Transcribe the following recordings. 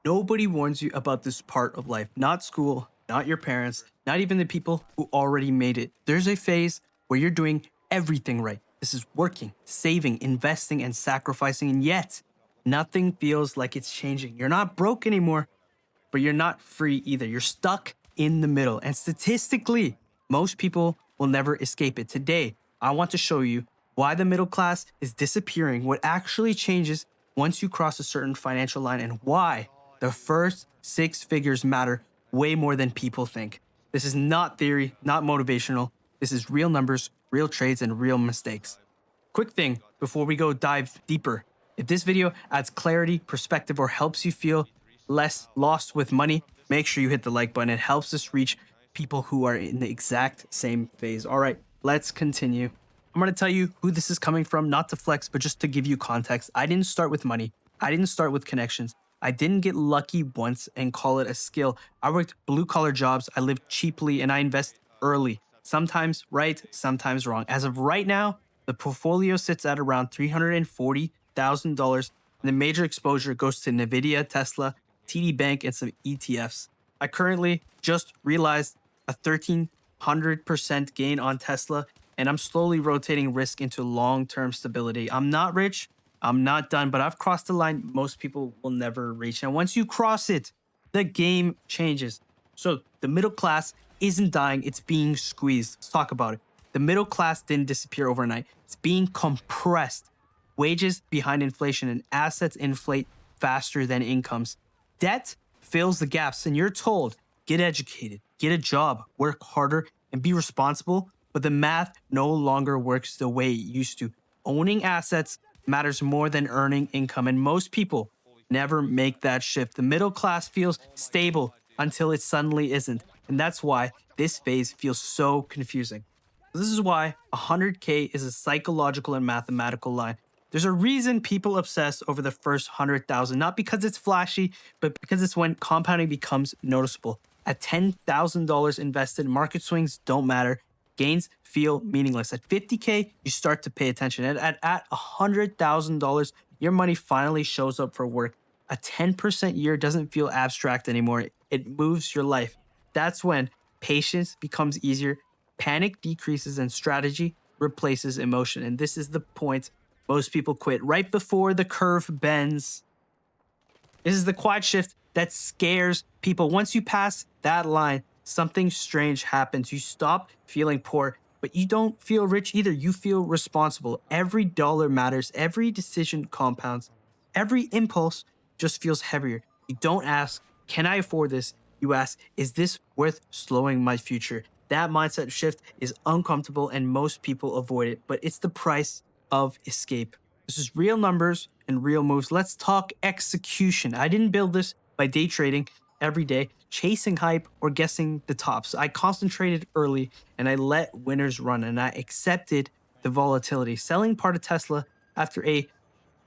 Nobody warns you about this part of life. Not school, not your parents, not even the people who already made it. There's a phase where you're doing everything right. This is working, saving, investing, and sacrificing, and yet nothing feels like it's changing. You're not broke anymore, but you're not free either. You're stuck in the middle. And statistically, most people will never escape it. Today, I want to show you why the middle class is disappearing, what actually changes once you cross a certain financial line, and why the first six figures matter way more than people think. This is not theory, not motivational. This is real numbers, real trades, and real mistakes. Quick thing before we go dive deeper. If this video adds clarity, perspective, or helps you feel less lost with money, make sure you hit the like button. It helps us reach people who are in the exact same phase. All right, let's continue. I'm going to tell you who this is coming from, not to flex, but just to give you context. I didn't start with money. I didn't start with connections. I didn't get lucky once and call it a skill. I worked blue collar jobs. I lived cheaply and I invest early. Sometimes right, sometimes wrong. As of right now, the portfolio sits at around $340,000. And the major exposure goes to Nvidia, Tesla, TD Bank, and some ETFs. I currently just realized a 1,300% gain on Tesla, and I'm slowly rotating risk into long-term stability. I'm not rich, I'm not done, but I've crossed the line most people will never reach. And once you cross it, the game changes. So the middle class isn't dying, it's being squeezed. Let's talk about it. The middle class didn't disappear overnight. It's being compressed. Wages behind inflation and assets inflate faster than incomes. Debt fills the gaps, and you're told, get educated, get a job, work harder, and be responsible. But the math no longer works the way it used to. Owning assets matters more than earning income, and most people never make that shift. The middle class feels stable until it suddenly isn't. And that's why this phase feels so confusing. This is why 100K is a psychological and mathematical line. There's a reason people obsess over the first 100,000, not because it's flashy, but because it's when compounding becomes noticeable. At $10,000 invested, market swings don't matter. Gains feel meaningless. At 50K, you start to pay attention. At $100,000, your money finally shows up for work. A 10% year doesn't feel abstract anymore. It moves your life. That's when patience becomes easier, panic decreases, and strategy replaces emotion. And this is the point most people quit right before the curve bends. This is the quiet shift that scares people. Once you pass that line, something strange happens. You stop feeling poor, but you don't feel rich either. You feel responsible. Every dollar matters. Every decision compounds. Every impulse just feels heavier. You don't ask, can I afford this? You ask, is this worth slowing my future? That mindset shift is uncomfortable and most people avoid it, but it's the price of escape. This is real numbers and real moves. Let's talk execution. I didn't build this by day trading every day, chasing hype, or guessing the tops. I concentrated early and I let winners run, and I accepted the volatility. Selling part of Tesla after a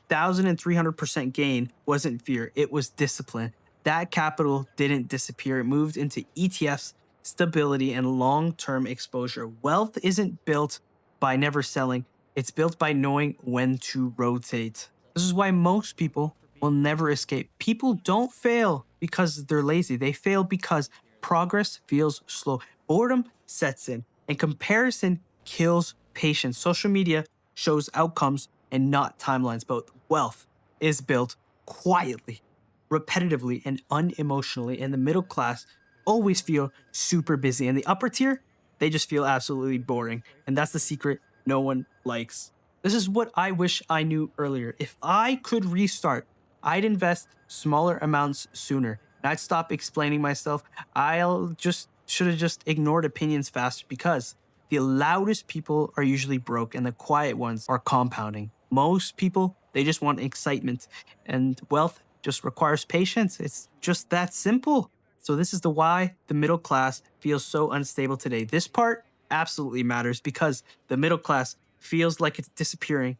1,300% gain wasn't fear, it was discipline. That capital didn't disappear, it moved into ETFs, stability, and long term exposure. Wealth isn't built by never selling, it's built by knowing when to rotate. This is why most people will never escape. People don't fail because they're lazy, they fail because progress feels slow. Boredom sets in, and comparison kills patience. Social media shows outcomes and not timelines, but wealth is built quietly, repetitively, and unemotionally. And the middle class always feel super busy, and the upper tier, they just feel absolutely boring. And that's the secret no one likes. This is what I wish I knew earlier. If I could restart, I'd invest smaller amounts sooner. And I'd stop explaining myself. I'll just should have just ignored opinions faster, because the loudest people are usually broke and the quiet ones are compounding. Most people, they just want excitement, and wealth just requires patience. It's just that simple. So this is the why the middle class feels so unstable today. This part absolutely matters because the middle class feels like it's disappearing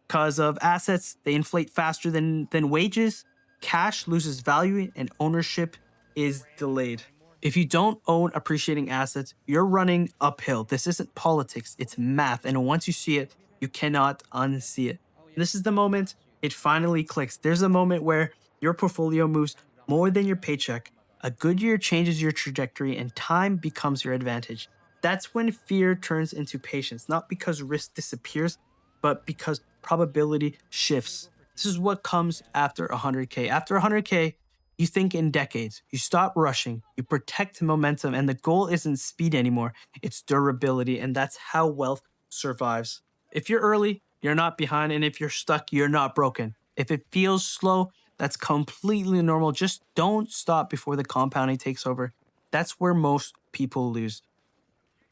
because of assets. They inflate faster than wages. Cash loses value and ownership is delayed. If you don't own appreciating assets, you're running uphill. This isn't politics, it's math. And once you see it, you cannot unsee it. This is the moment it finally clicks. There's a moment where Your portfolio moves more than your paycheck. A good year changes your trajectory and time becomes your advantage. That's when fear turns into patience, not because risk disappears, but because probability shifts. This is what comes after 100K. After 100K, you think in decades. You stop rushing, you protect momentum, and the goal isn't speed anymore, it's durability. And that's how wealth survives. If you're early, you're not behind. And if you're stuck, you're not broken. If it feels slow, that's completely normal. Just don't stop before the compounding takes over. That's where most people lose.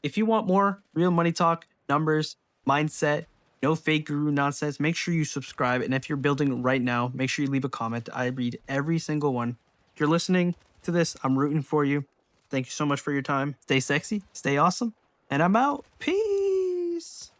If you want more real money talk, numbers, mindset, no fake guru nonsense, make sure you subscribe. And if you're building right now, make sure you leave a comment. I read every single one. If you're listening to this, I'm rooting for you. Thank you so much for your time. Stay sexy, stay awesome, and I'm out. Peace.